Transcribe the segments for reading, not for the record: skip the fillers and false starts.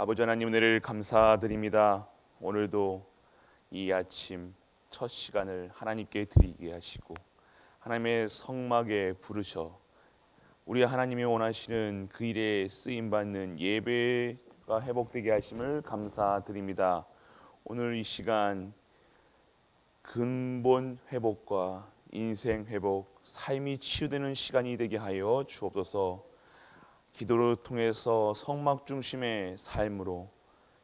아버지 하나님 은혜를 감사드립니다. 오늘도 이 아침 첫 시간을 하나님께 드리게 하시고 하나님의 성막에 부르셔 우리 하나님이 원하시는 그 일에 쓰임 받는 예배가 회복되게 하심을 감사드립니다. 오늘 이 시간 근본 회복과 인생 회복, 삶이 치유되는 시간이 되게 하여 주옵소서. 기도를 통해서 성막 중심의 삶으로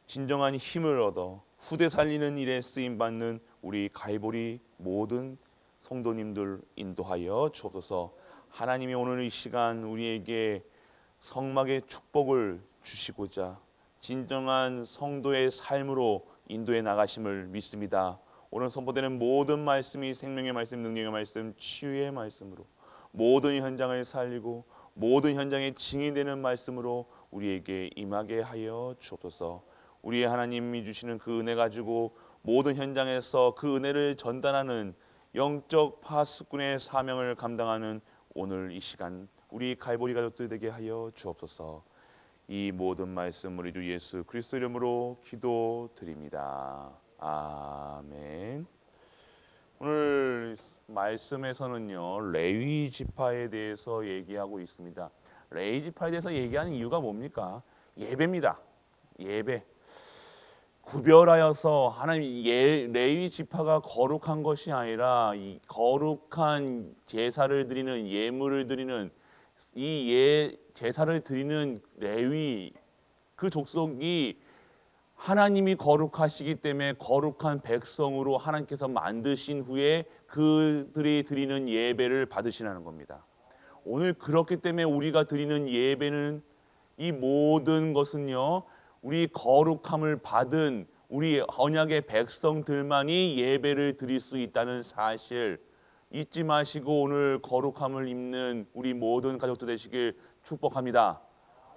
진정한 힘을 얻어 후대 살리는 일에 쓰임 받는 우리 가이보리 모든 성도님들 인도하여 주옵소서. 하나님이 오늘 이 시간 우리에게 성막의 축복을 주시고자 진정한 성도의 삶으로 인도해 나가심을 믿습니다. 오늘 선포되는 모든 말씀이 생명의 말씀, 능력의 말씀, 치유의 말씀으로 모든 현장을 살리고 모든 현장에 증인되는 말씀으로 우리에게 임하게 하여 주옵소서. 우리의 하나님이 주시는 그 은혜 가지고 모든 현장에서 그 은혜를 전달하는 영적 파수꾼의 사명을 감당하는 오늘 이 시간 우리 갈보리 가족들 되게 하여 주옵소서. 이 모든 말씀 우리 주 예수 그리스도 이름으로 기도드립니다. 아멘. 오늘 말씀에서는요 레위 지파에 대해서 얘기하고 있습니다. 레위 지파에 대해서 얘기하는 이유가 뭡니까? 예배입니다. 예배. 구별하여서 하나님 레위 지파가 거룩한 것이 아니라 이 거룩한 제사를 드리는 예물을 드리는 이 제사를 드리는 레위 그 족속이 하나님이 거룩하시기 때문에 거룩한 백성으로 하나님께서 만드신 후에 그들이 드리는 예배를 받으시라는 겁니다. 오늘 그렇기 때문에 우리가 드리는 예배는 이 모든 것은요 우리 거룩함을 받은 우리 언약의 백성들만이 예배를 드릴 수 있다는 사실 잊지 마시고 오늘 거룩함을 입는 우리 모든 가족들 되시길 축복합니다.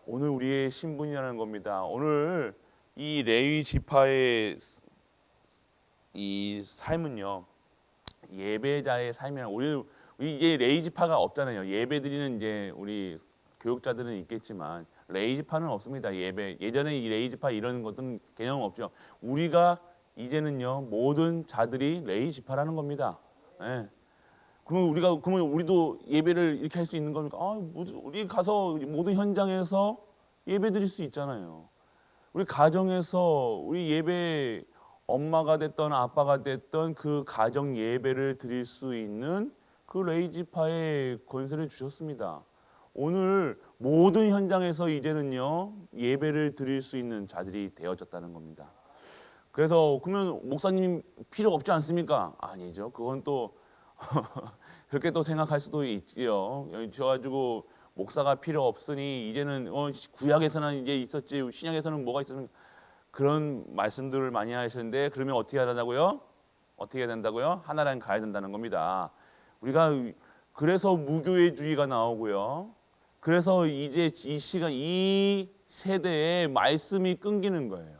오늘 우리의 신분이라는 겁니다. 오늘 이 레위 지파의 이 삶은요 예배자의 삶이란 우리 이제 레위 지파가 없잖아요. 예배드리는 이제 우리 교육자들은 있겠지만 레위 지파는 없습니다. 예전에 이 레위 지파 이런 것은 개념 없죠. 우리가 이제는요 모든 자들이 레위 지파라는 겁니다. 예. 그러면 우리도 예배를 이렇게 할 수 있는 겁니까? 우리 가서 모든 현장에서 예배 드릴 수 있잖아요. 우리 가정에서 우리 예배 엄마가 됐던 아빠가 됐던 그 가정 예배를 드릴 수 있는 그 레위 지파의 권세를 주셨습니다. 오늘 모든 현장에서 이제는요 예배를 드릴 수 있는 자들이 되어졌다는 겁니다. 그래서 그러면 목사님 필요 없지 않습니까? 아니죠. 그건 또 그렇게 또 생각할 수도 있지요. 저 가지고 목사가 필요 없으니 이제는 구약에서는 이제 있었지 신약에서는 뭐가 있었는 그런 말씀들을 많이 하시는데 그러면 어떻게 해야 된다고요? 어떻게 해야 된다고요? 하나라는 가야 된다는 겁니다. 우리가 그래서 무교회주의가 나오고요. 그래서 이제 이 시간 이 세대에 말씀이 끊기는 거예요.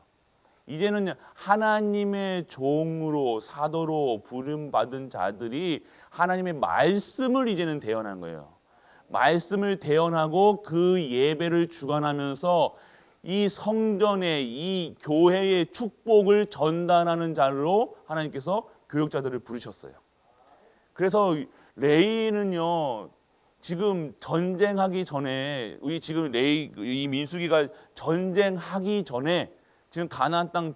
이제는 하나님의 종으로 사도로 부름받은 자들이 하나님의 말씀을 이제는 대언한 거예요. 말씀을 대언하고 그 예배를 주관하면서 이 성전의 이 교회의 축복을 전달하는 자로 하나님께서 교육자들을 부르셨어요. 그래서 레위는요 지금 전쟁하기 전에 지금 이 민수기가 전쟁하기 전에 지금 가나안 땅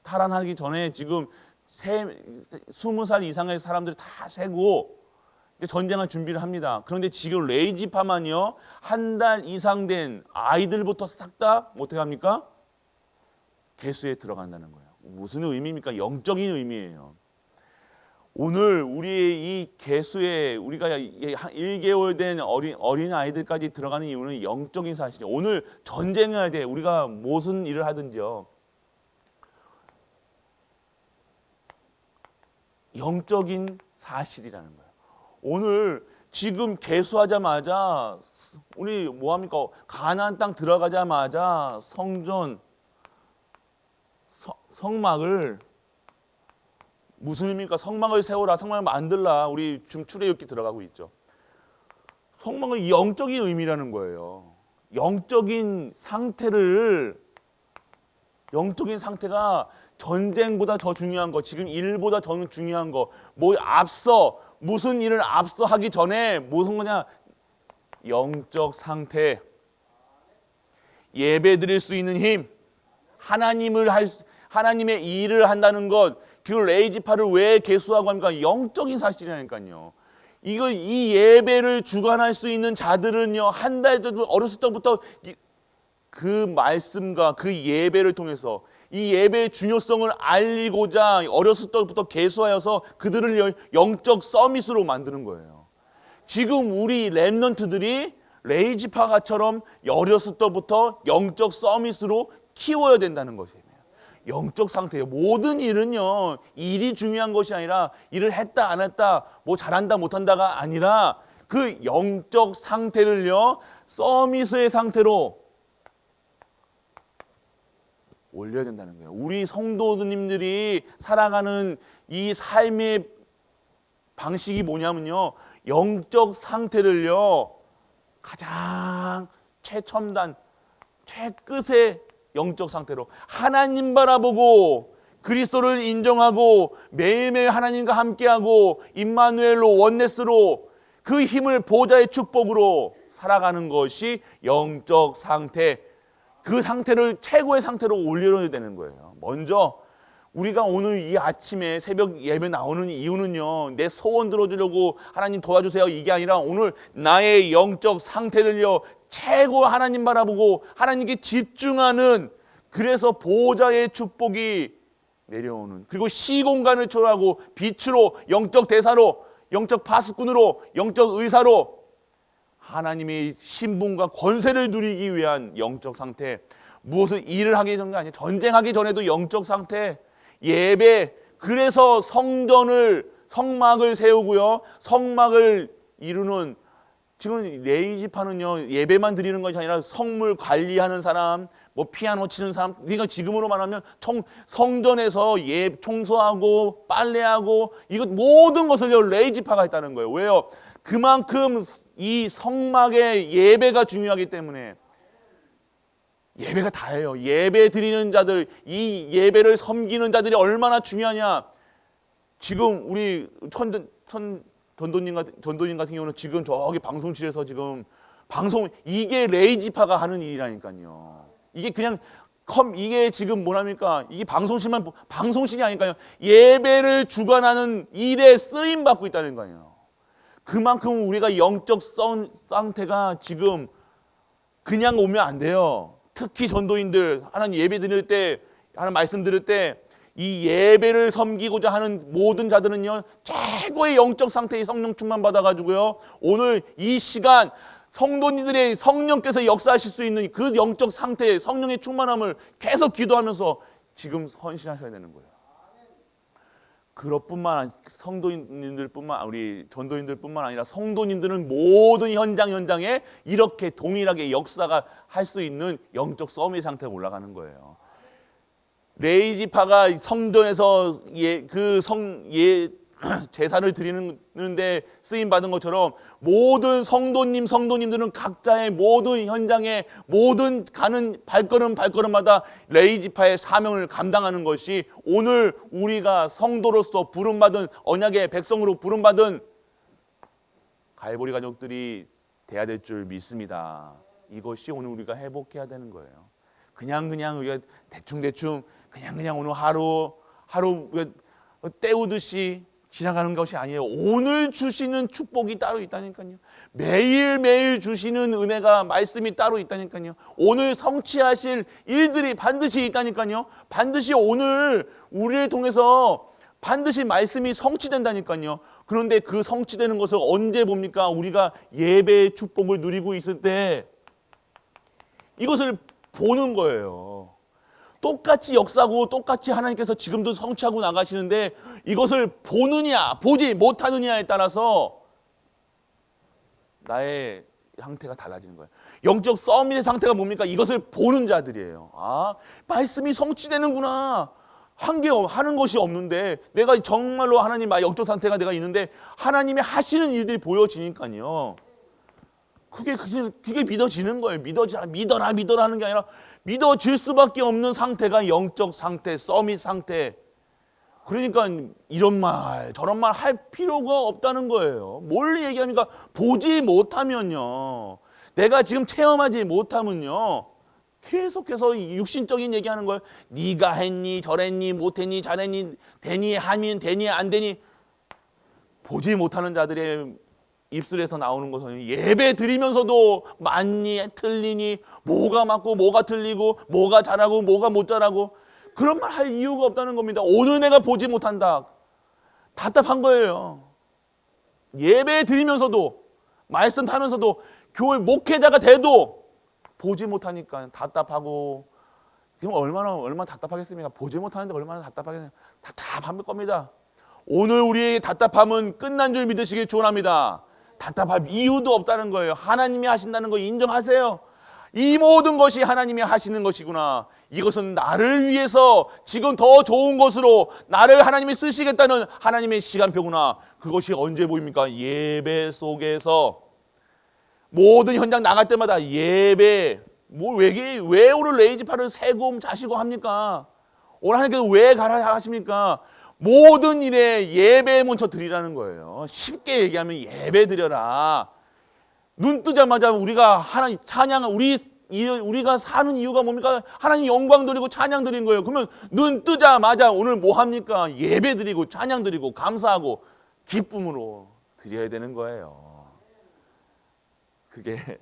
탈환하기 전에 지금 20살 이상의 사람들 다 세고 이제 전쟁할 준비를 합니다. 그런데 지금 레위 지파만요 한 달 이상 된 아이들부터 싹 다 어떻게 합니까? 개수에 들어간다는 거예요. 무슨 의미입니까? 영적인 의미예요. 오늘 우리의 이 개수에 우리가 1개월 된 어린 아이들까지 들어가는 이유는 영적인 사실이에요. 오늘 전쟁해야 돼. 우리가 무슨 일을 하든지요. 영적인 사실이라는 거예요. 오늘 지금 개수하자마자 우리 뭐합니까? 가나안 땅 들어가자마자 성전 성막을 무슨 의미입니까? 성막을 세워라, 성막을 만들라. 우리 지금 출애굽기 들어가고 있죠. 성막은 영적인 의미라는 거예요. 영적인 상태를 영적인 상태가 전쟁보다 더 중요한 거, 지금 일보다 더 중요한 거, 뭐 앞서 무슨 일을 앞서 하기 전에 무슨 거냐? 영적 상태, 예배 드릴 수 있는 힘, 하나님의 일을 한다는 것, 그 레이지파를 왜 계수하고 합니까? 영적인 사실이라니까요. 이 예배를 주관할 수 있는 자들은요, 한 달 전부터 어렸을 때부터 그 말씀과 그 예배를 통해서 이 예배의 중요성을 알리고자 어렸을 때부터 계수하여서 그들을 영적 서밋으로 만드는 거예요. 지금 우리 렘넌트들이 레이지파가처럼 어렸을 때부터 영적 서밋으로 키워야 된다는 것이에요. 영적 상태예요. 모든 일은요, 일이 중요한 것이 아니라 일을 했다 안 했다, 뭐 잘한다 못한다가 아니라 그 영적 상태를요, 서밋의 상태로 올려야 된다는 거예요. 우리 성도님들이 살아가는 이 삶의 방식이 뭐냐면요, 영적 상태를요, 가장 최첨단, 최끝의 영적 상태로 하나님 바라보고 그리스도를 인정하고 매일매일 하나님과 함께하고 임마누엘로 원네스로 그 힘을 보좌의 축복으로 살아가는 것이 영적 상태. 그 상태를 최고의 상태로 올려야 되는 거예요. 먼저 우리가 오늘 이 아침에 새벽 예배 나오는 이유는요, 내 소원 들어주려고 하나님 도와주세요 이게 아니라 오늘 나의 영적 상태를요, 최고 하나님 바라보고 하나님께 집중하는, 그래서 보좌의 축복이 내려오는, 그리고 시공간을 초월하고 빛으로, 영적 대사로, 영적 파수꾼으로, 영적 의사로 하나님의 신분과 권세를 누리기 위한 영적 상태. 무엇을 일을 하기 전가 아니에요. 전쟁하기 전에도 영적 상태, 예배. 그래서 성막을 세우고요, 성막을 이루는, 지금 레이지파는요, 예배만 드리는 것이 아니라 성물 관리하는 사람, 뭐 피아노 치는 사람, 그러니까 지금으로 말하면 성전에서 청소하고 빨래하고 이것 모든 것을요, 레이지파가 했다는 거예요. 왜요? 그만큼 이 성막의 예배가 중요하기 때문에. 예배가 다예요. 예배 드리는 자들, 이 예배를 섬기는 자들이 얼마나 중요하냐. 지금 우리 전도님 같은 경우는 지금 저기 방송실에서 지금 이게 레이지파가 하는 일이라니까요. 이게 그냥 이게 지금 뭐랍니까? 이게 방송실이 아니까요. 예배를 주관하는 일에 쓰임 받고 있다는 거예요. 그만큼 우리가 영적 상태가 지금 그냥 오면 안 돼요. 특히 전도인들 하나님 예배 드릴 때, 하나님 말씀 들을 때 이 예배를 섬기고자 하는 모든 자들은요, 최고의 영적 상태의 성령 충만 받아가지고요, 오늘 이 시간 성도님들의 성령께서 역사하실 수 있는 그 영적 상태의 성령의 충만함을 계속 기도하면서 지금 헌신하셔야 되는 거예요. 그것뿐만 우리 전도인들뿐만 아니라 성도님들은 모든 현장에 이렇게 동일하게 역사가 할 수 있는 영적 서밋 상태에 올라가는 거예요. 레이지파가 성전에서 제사를 드리는데 쓰임 받은 것처럼 모든 성도님들은 각자의 모든 현장에 모든 가는 발걸음마다 레이지파의 사명을 감당하는 것이 오늘 우리가 성도로서 부름받은, 언약의 백성으로 부름받은 갈보리 가족들이 돼야 될 줄 믿습니다. 이것이 오늘 우리가 회복해야 되는 거예요. 그냥 우리가 대충 그냥 오늘 하루 때우듯이 지나가는 것이 아니에요. 오늘 주시는 축복이 따로 있다니까요. 매일매일 주시는 은혜가, 말씀이 따로 있다니까요. 오늘 성취하실 일들이 반드시 있다니까요. 반드시 오늘 우리를 통해서 반드시 말씀이 성취된다니까요. 그런데 그 성취되는 것을 언제 봅니까? 우리가 예배의 축복을 누리고 있을 때 이것을 보는 거예요. 똑같이 역사하고 똑같이 하나님께서 지금도 성취하고 나가시는데 이것을 보느냐 보지 못하느냐에 따라서 나의 상태가 달라지는 거예요. 영적 서밋의 상태가 뭡니까? 이것을 보는 자들이에요. 아, 말씀이 성취되는구나. 하는 것이 없는데 내가 정말로 하나님 영적 상태가 내가 있는데 하나님의 하시는 일들이 보여지니까요. 그게 믿어지는 거예요. 믿어라 하는 게 아니라 믿어질 수밖에 없는 상태가 영적 상태, 서밋 상태. 그러니까 이런 말 저런 말 할 필요가 없다는 거예요. 뭘 얘기합니까? 보지 못하면요, 내가 지금 체험하지 못하면요, 계속해서 육신적인 얘기하는 거예요. 네가 했니, 저랬니, 못했니, 잘했니, 되니, 하면 되니, 안 되니. 보지 못하는 자들의 입술에서 나오는 것은 예배 드리면서도 맞니, 틀리니, 뭐가 맞고 뭐가 틀리고, 뭐가 잘하고 뭐가 못 잘하고, 그런 말 할 이유가 없다는 겁니다. 오늘 내가 보지 못한다. 답답한 거예요. 예배 드리면서도, 말씀 타면서도, 교회 목회자가 돼도 보지 못하니까 답답하고, 그럼 얼마나 답답하겠습니까? 보지 못하는데 얼마나 답답하겠냐. 답답할 겁니다. 오늘 우리의 답답함은 끝난 줄 믿으시기 축원합니다. 답답할 이유도 없다는 거예요. 하나님이 하신다는 거 인정하세요. 이 모든 것이 하나님이 하시는 것이구나. 이것은 나를 위해서 지금 더 좋은 것으로 나를 하나님이 쓰시겠다는 하나님의 시간표구나. 그것이 언제 보입니까? 예배 속에서. 모든 현장 나갈 때마다 예배. 왜 오늘 레이지파를 세고 자시고 합니까? 오늘 하나님께서 왜 가라 하십니까? 모든 일에 예배 먼저 드리라는 거예요. 쉽게 얘기하면 예배 드려라. 눈 뜨자마자 우리가 하나님 찬양을 우리가 사는 이유가 뭡니까? 하나님 영광 드리고 찬양 드린 거예요. 그러면 눈 뜨자마자 오늘 뭐 합니까? 예배 드리고 찬양 드리고 감사하고 기쁨으로 드려야 되는 거예요. 그게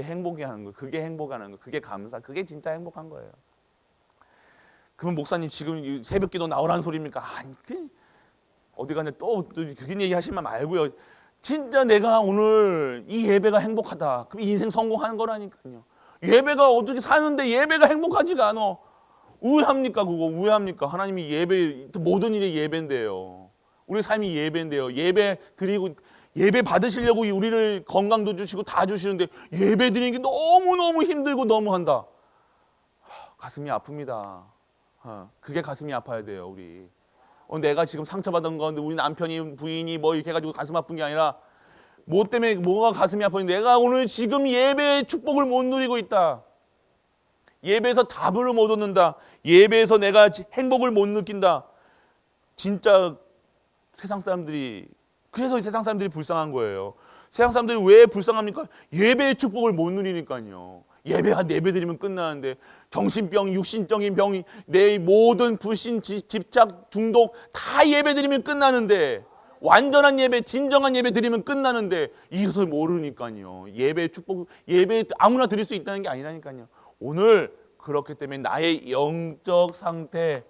행복이 하는 거예요. 그게 행복하는 거예요. 그게 감사. 그게 진짜 행복한 거예요. 그러면 목사님 지금 새벽 기도 나오라는 소리입니까? 아니, 어디 가냐 또 그런 얘기 하시면 말고요. 진짜 내가 오늘 이 예배가 행복하다. 그럼 인생 성공하는 거라니까요. 예배가 어떻게 사는데 예배가 행복하지가 않아. 우회합니까 그거? 우회합니까? 하나님이 예배, 모든 일이 예배인데요. 우리 삶이 예배인데요. 예배 드리고 예배 받으시려고 우리를 건강도 주시고 다 주시는데 예배 드리는 게 너무너무 힘들고 너무한다. 가슴이 아픕니다. 그게 가슴이 아파야 돼요. 우리 내가 지금 상처받은 건데 우리 남편이 부인이 뭐 이렇게 해가지고 가슴 아픈 게 아니라 뭐 때문에 뭐가 가슴이 아프니 내가 오늘 지금 예배의 축복을 못 누리고 있다. 예배에서 답을 못 얻는다. 예배에서 내가 행복을 못 느낀다. 진짜 세상 사람들이, 그래서 세상 사람들이 불쌍한 거예요. 세상 사람들이 왜 불쌍합니까? 예배의 축복을 못 누리니까요. 예배 드리면 끝나는데 정신병, 육신적인 병이 내 모든 불신, 집착, 중독 다 예배 드리면 끝나는데, 완전한 예배, 진정한 예배 드리면 끝나는데 이것을 모르니까요. 예배의 축복, 예배 아무나 드릴 수 있다는 게 아니라니까요. 오늘 그렇기 때문에 나의 영적 상태,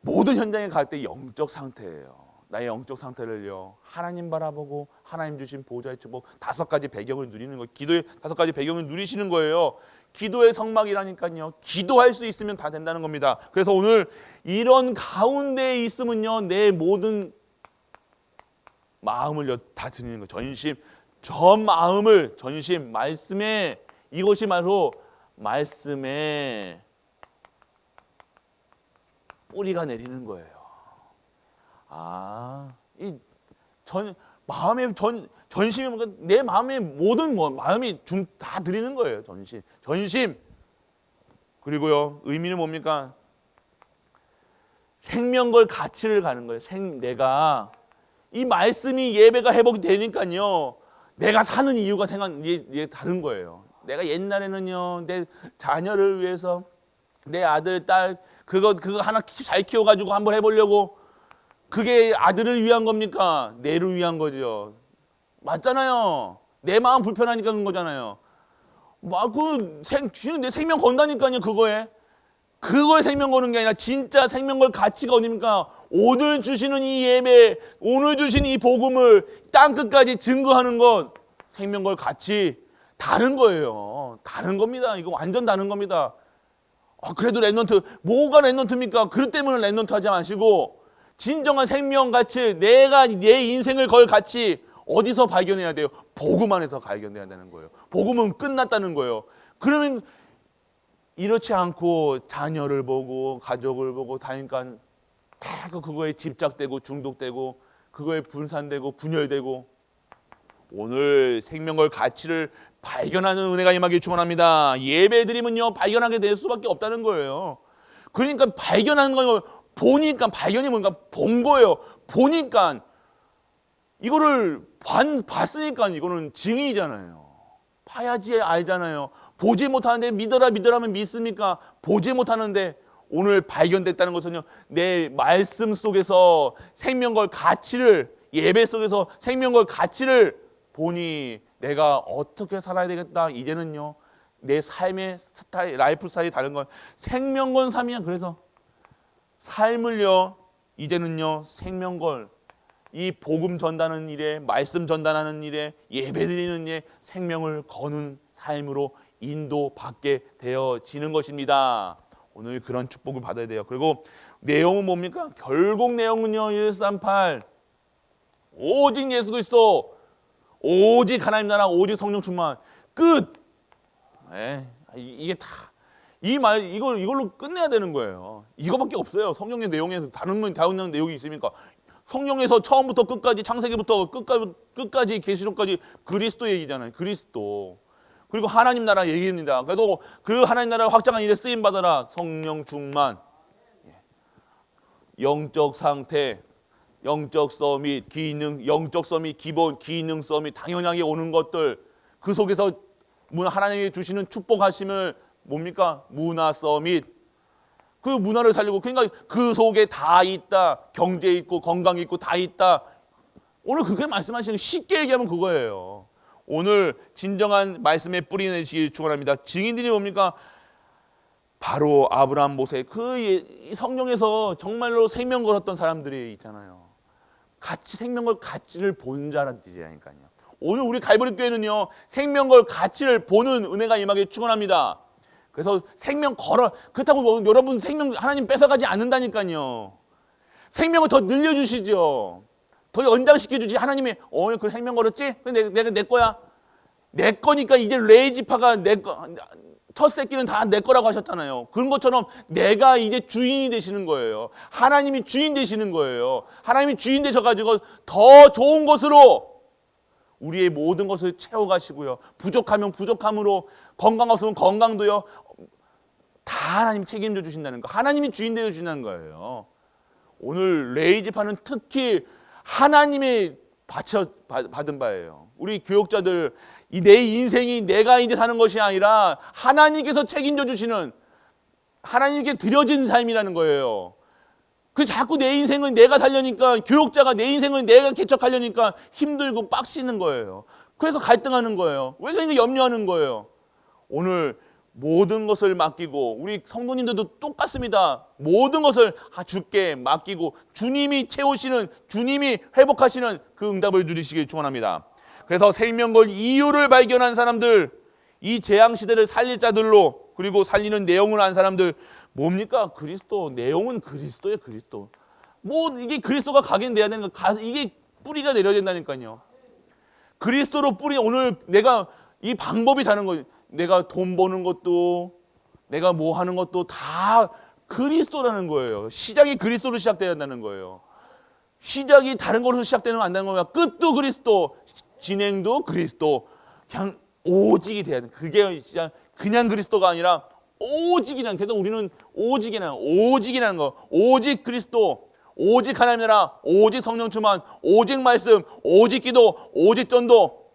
모든 현장에 갈 때 영적 상태예요. 나의 영적 상태를요, 하나님 바라보고 하나님 주신 보좌의 축복 5가지 배경을 누리는 거예요. 기도의 5가지 배경을 누리시는 거예요. 기도의 성막이라니까요. 기도할 수 있으면 다 된다는 겁니다. 그래서 오늘 이런 가운데에 있으면요, 내 모든 마음을 다 드리는 거예요. 전심, 전 마음을 전심, 말씀에, 이것이 바로 말씀에 뿌리가 내리는 거예요. 전심이 뭔가 내 마음의 모든 마음이 다 드리는 거예요. 전심. 그리고요, 의미는 뭡니까? 생명 걸 가치를 가는 거예요. 내가 이 말씀이 예배가 회복이 되니까요, 내가 사는 이유가 다른 거예요. 내가 옛날에는요, 내 자녀를 위해서 내 아들, 딸 그거 하나 잘 키워가지고 한번 해보려고, 그게 아들을 위한 겁니까? 내를 위한 거죠. 맞잖아요. 내 마음 불편하니까 그런 거잖아요. 내 생명 건다니까요. 그거에 생명 거는 게 아니라 진짜 생명 걸 가치가 어딥니까? 오늘 주시는 이 예배, 오늘 주신 이 복음을 땅끝까지 증거하는 것, 생명 걸 가치 다른 거예요. 다른 겁니다. 이거 완전 다른 겁니다. 그래도 랩넌트, 뭐가 랩넌트입니까? 그것 때문에 랩넌트 하지 마시고, 진정한 생명 가치, 내가 내 인생을 걸 가치 어디서 발견해야 돼요? 복음 안에서 발견해야 되는 거예요. 복음은 끝났다는 거예요. 그러면 이렇지 않고 자녀를 보고 가족을 보고 다니까 다 그거에 집착되고 중독되고 그거에 분산되고 분열되고, 오늘 생명 걸 가치를 발견하는 은혜가 임하길 축원합니다. 예배드리면요 발견하게 될 수밖에 없다는 거예요. 그러니까 발견하는 거 보니까 발견이 뭔가 본 거예요. 보니까 이거를 봤으니까 이거는 증인이잖아요. 봐야지 알잖아요. 보지 못하는데 믿어라 믿으라면 믿습니까? 보지 못하는데 오늘 발견됐다는 것은요. 내 말씀 속에서 생명걸 가치를 예배 속에서 생명걸 가치를 보니 내가 어떻게 살아야 되겠다. 이제는요. 내 삶의 스타일, 라이프 스타일이 다른 건 생명건 삶이야. 그래서 삶을요. 이제는요. 생명걸 이 복음 전달하는 일에 말씀 전달하는 일에 예배드리는 일에 생명을 거는 삶으로 인도받게 되어지는 것입니다. 오늘 그런 축복을 받아야 돼요. 그리고 내용은 뭡니까? 결국 내용은요. 138 오직 예수 그리스도 오직 하나님 나라 오직 성령 충만 끝. 이게 다 이 말 이걸로 끝내야 되는 거예요. 이거밖에 없어요. 성령의 내용에서 다른 내용이 있습니까? 성령에서 처음부터 끝까지 창세기부터 끝까지 계시록까지 그리스도 얘기잖아요. 그리스도. 그리고 하나님 나라 얘기입니다. 그래도 그 하나님 나라 확장한 일에 쓰임 받아라. 성령 충만. 영적 상태, 영적 서밋, 영적 서밋, 기본, 기능 서밋, 당연하게 오는 것들. 그 속에서 하나님이 주시는 축복하심을 뭡니까? 문화 서밋. 그 문화를 살리고 그러니까 그 속에 다 있다. 경제 있고 건강 있고 다 있다. 오늘 그렇게 말씀하시는 쉽게 얘기하면 그거예요. 오늘 진정한 말씀에 뿌리 내시길 축원합니다. 증인들이 뭡니까? 바로 아브라함, 모세 그 성령에서 정말로 생명 걸었던 사람들이 있잖아요. 같이 생명걸 가치를 본 자란 뜻이라니까요. 오늘 우리 갈보리 교회는요. 생명걸 가치를 보는 은혜가 임하게 축원합니다. 그래서 생명 걸어 그렇다고 뭐 여러분 생명 하나님 뺏어가지 않는다니까요. 생명을 더 늘려주시죠. 더 연장시켜 주지. 하나님이 그 생명 걸었지? 내가 내 거야. 내 거니까 이제 레이지파가 첫 새끼는 다 내 거라고 하셨잖아요. 그런 것처럼 내가 이제 주인이 되시는 거예요. 하나님이 주인 되시는 거예요. 하나님이 주인 되셔가지고 더 좋은 것으로 우리의 모든 것을 채워가시고요. 부족하면 부족함으로 건강 없으면 건강도요. 다 하나님 책임져 주신다는 거. 하나님이 주인 되어 주신다는 거예요. 오늘 레이지파는 특히 하나님이 받은 바예요. 우리 교육자들 내 인생이 내가 이제 사는 것이 아니라 하나님께서 책임져 주시는 하나님께 드려진 삶이라는 거예요. 그 자꾸 내 인생을 내가 살려니까 교육자가 내 인생을 내가 개척하려니까 힘들고 빡시는 거예요. 그래서 갈등하는 거예요. 왜 그러니까 염려하는 거예요. 오늘 모든 것을 맡기고 우리 성도님들도 똑같습니다. 모든 것을 주께 맡기고 주님이 채우시는 주님이 회복하시는 그 응답을 누리시길 축원합니다. 그래서 생명걸 이유를 발견한 사람들 이 재앙시대를 살릴 자들로 그리고 살리는 내용을 안 사람들 뭡니까? 그리스도 내용은 그리스도예요. 그리스도 뭐 이게 그리스도가 각인돼야 되는 거 이게 뿌리가 내려야 된다니까요. 그리스도로 뿌리 오늘 내가 이 방법이 다른 거예요. 내가 돈 버는 것도 내가 뭐 하는 것도 다 그리스도라는 거예요. 시작이 그리스도로 시작돼야 한다는 거예요. 시작이 다른 것으로 시작되는 건 안 되는 거야. 끝도 그리스도, 진행도 그리스도. 그냥 오직이 돼야 돼. 그게 진짜 그냥 그리스도가 아니라 오직이라는. 그래서 우리는 오직이라는 거. 오직 그리스도, 오직 하나님 나라, 오직 성령 충만, 오직 말씀, 오직 기도, 오직 전도.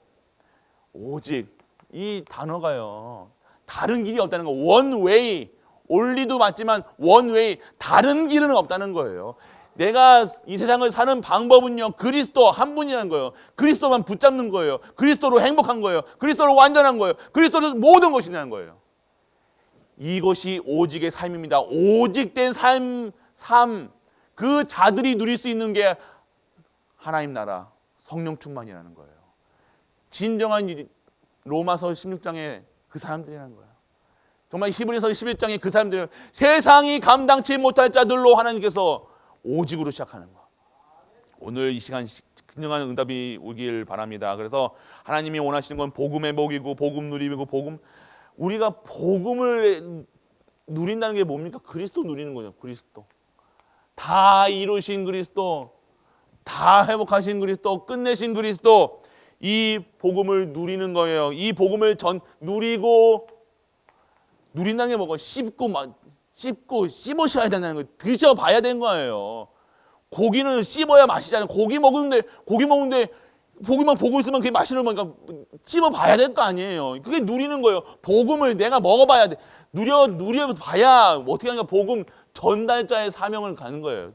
오직 이 단어가요. 다른 길이 없다는 거. one way. only도 맞지만 one way. 다른 길은 없다는 거예요. 내가 이 세상을 사는 방법은요. 그리스도 한 분이라는 거예요. 그리스도만 붙잡는 거예요. 그리스도로 행복한 거예요. 그리스도로 완전한 거예요. 그리스도로 모든 것이라는 거예요. 이것이 오직의 삶입니다. 오직된 삶. 그 자들이 누릴 수 있는 게 하나님 나라 성령 충만이라는 거예요. 진정한 로마서 16장에 그 사람들이라는 거예요. 정말 히브리서 11장에 그 사람들 세상이 감당치 못할 자들로 하나님께서 오직으로 시작하는 거. 오늘 이 시간 진정한 응답이 오길 바랍니다. 그래서 하나님이 원하시는 건 복음의 복이고 복음 누리고 복음 우리가 복음을 누린다는 게 뭡니까? 그리스도 누리는 거죠. 그리스도. 다 이루신 그리스도, 다 회복하신 그리스도, 끝내신 그리스도. 이 복음을 누리는 거예요. 이 복음을 누린다는 게 뭐고 씹고 씹으셔야 된다는 거예요. 드셔봐야 되는 거예요. 고기는 씹어야 맛이잖아요. 고기 먹는데 고기만 보고 있으면 그게 맛있는 거니까 씹어봐야 될 거 아니에요. 그게 누리는 거예요. 복음을 내가 먹어봐야 돼. 누려봐야 어떻게 하니까 복음 전달자의 사명을 가는 거예요.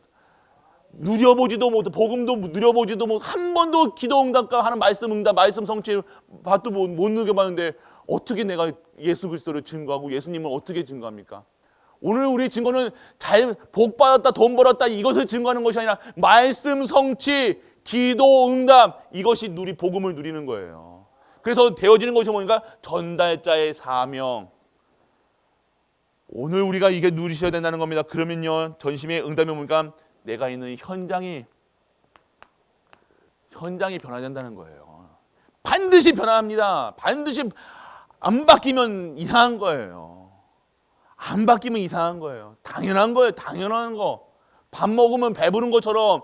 누려보지도 못해 복음도 누려보지도 못 한 번도 기도 응답과 하는 말씀 응답 말씀 성취 밥도 못 누려봤는데 어떻게 내가 예수 그리스도를 증거하고 예수님을 어떻게 증거합니까? 오늘 우리 증거는 잘 복 받았다 돈 벌었다 이것을 증거하는 것이 아니라 말씀 성취 기도 응답 이것이 복음을 누리는 거예요. 그래서 되어지는 것이 뭐니까 전달자의 사명. 오늘 우리가 이게 누리셔야 된다는 겁니다. 그러면요 전심의 응답이 뭡니까? 내가 있는 현장이 변화된다는 거예요. 반드시 변화합니다. 반드시 안 바뀌면 이상한 거예요. 안 바뀌면 이상한 거예요. 당연한 거예요. 당연한 거. 밥 먹으면 배부른 것처럼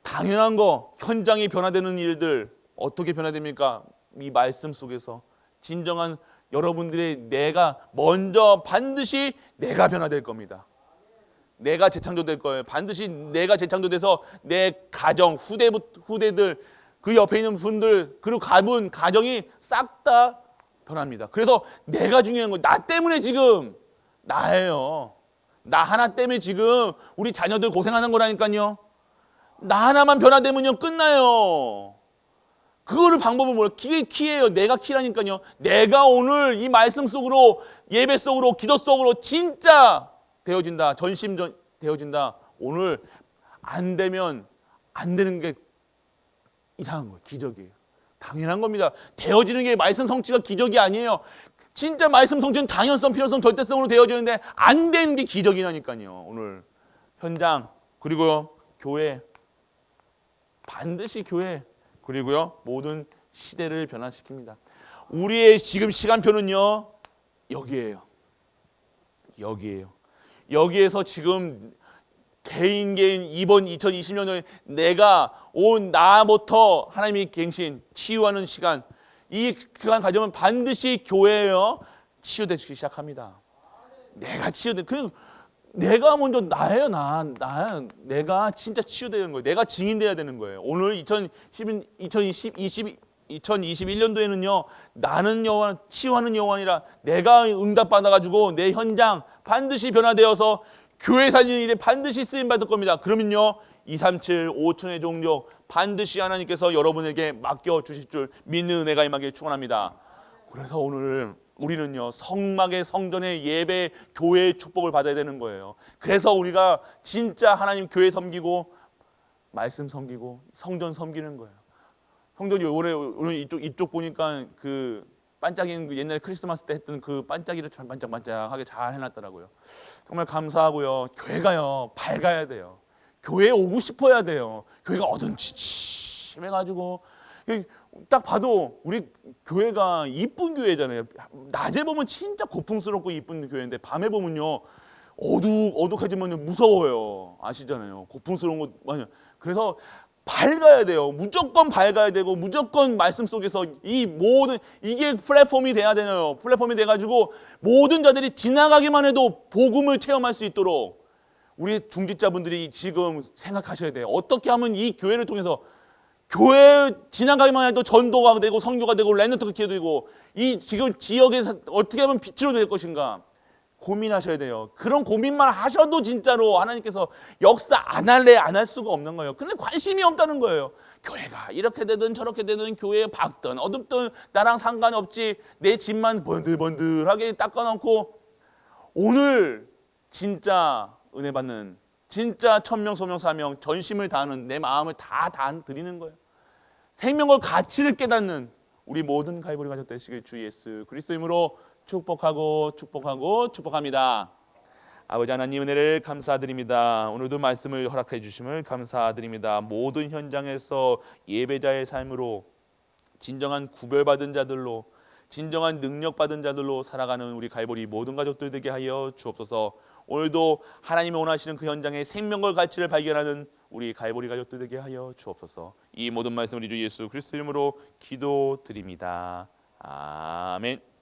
당연한 거. 현장이 변화되는 일들 어떻게 변화됩니까? 이 말씀 속에서 진정한 여러분들의 내가 먼저 반드시 내가 변화될 겁니다. 내가 재창조될 거예요. 반드시 내가 재창조돼서 내 가정, 후대들, 그 옆에 있는 분들, 그리고 가정이 싹 다 변합니다. 그래서 내가 중요한 거예요. 나 때문에 지금 나예요. 나 하나 때문에 지금 우리 자녀들 고생하는 거라니까요. 나 하나만 변화되면요 끝나요. 그거를 방법은 뭐예요? 그게 키예요. 내가 키라니까요. 내가 오늘 이 말씀 속으로 예배 속으로 기도 속으로 진짜 되어진다. 되어진다. 오늘 안 되면 안 되는 게 이상한 거예요. 기적이에요. 당연한 겁니다. 되어지는 게 말씀 성취가 기적이 아니에요. 진짜 말씀 성취는 당연성, 필요성, 절대성으로 되어지는데 안 되는 게 기적이라니까요. 오늘 현장 그리고요 교회 반드시 교회 그리고요 모든 시대를 변화시킵니다. 우리의 지금 시간표는요 여기에요. 여기에서 지금 개인 이번 2020년에 내가 온 나부터 하나님이 갱신 치유하는 시간 이 기간 가져면 반드시 교회에요 치유되기 시작합니다. 내가 내가 먼저 나예요. 내가 진짜 치유되는 거예요. 내가 증인돼야 되는 거예요. 오늘 2021년도에는요 나는 여호와 치유하는 여호와니라 내가 응답받아가지고 내 현장 반드시 변화되어서 교회 살리는 일에 반드시 쓰임받을 겁니다. 그러면요 237 5천의 종족 반드시 하나님께서 여러분에게 맡겨주실 줄 믿는 은혜가 임하길 축원합니다. 그래서 오늘 우리는요 성막의 성전의 예배 교회의 축복을 받아야 되는 거예요. 그래서 우리가 진짜 하나님 교회 섬기고 말씀 섬기고 성전 섬기는 거예요. 성전이 오늘 이쪽 보니까 그 반짝이는 그 옛날에 크리스마스 때 했던 그 반짝이를 참 반짝반짝하게 잘 해놨더라고요. 정말 감사하고요. 교회가요 밝아야 돼요. 교회에 오고 싶어야 돼요. 교회가 어둠치침해가지고 딱 봐도 우리 교회가 이쁜 교회잖아요. 낮에 보면 진짜 고풍스럽고 이쁜 교회인데 밤에 보면요 어둑해지면 무서워요. 아시잖아요. 고풍스러운 거 많이. 그래서 밝아야 돼요. 무조건 밝아야 되고 무조건 말씀 속에서 이게 플랫폼이 돼야 되나요? 플랫폼이 돼가지고 모든 자들이 지나가기만 해도 복음을 체험할 수 있도록 우리 중직자분들이 지금 생각하셔야 돼요. 어떻게 하면 이 교회를 통해서 교회 지나가기만 해도 전도가 되고 선교가 되고 랩런트가 되고 이 지금 지역에서 어떻게 하면 빛으로 될 것인가 고민하셔야 돼요. 그런 고민만 하셔도 진짜로 하나님께서 역사 안 할 수가 없는 거예요. 근데 관심이 없다는 거예요. 교회가 이렇게 되든 저렇게 되든 교회에 밝든 어둡든 나랑 상관없지 내 집만 번들번들하게 닦아놓고 오늘 진짜 은혜 받는 진짜 천명 소명 사명 전심을 다하는 내 마음을 다 드리는 거예요. 생명의 가치를 깨닫는 우리 모든 가이버리 가족 되시길 주 예수 그리스도 이름으로 축복합니다. 아버지 하나님 은혜를 감사드립니다. 오늘도 말씀을 허락해 주심을 감사드립니다. 모든 현장에서 예배자의 삶으로 진정한 구별받은 자들로 진정한 능력받은 자들로 살아가는 우리 갈보리 모든 가족들 되게 하여 주옵소서. 오늘도 하나님이 원하시는 그 현장의 생명과 가치를 발견하는 우리 갈보리 가족들 되게 하여 주옵소서. 이 모든 말씀 우리 주 예수 그리스도 이름으로 기도드립니다. 아멘.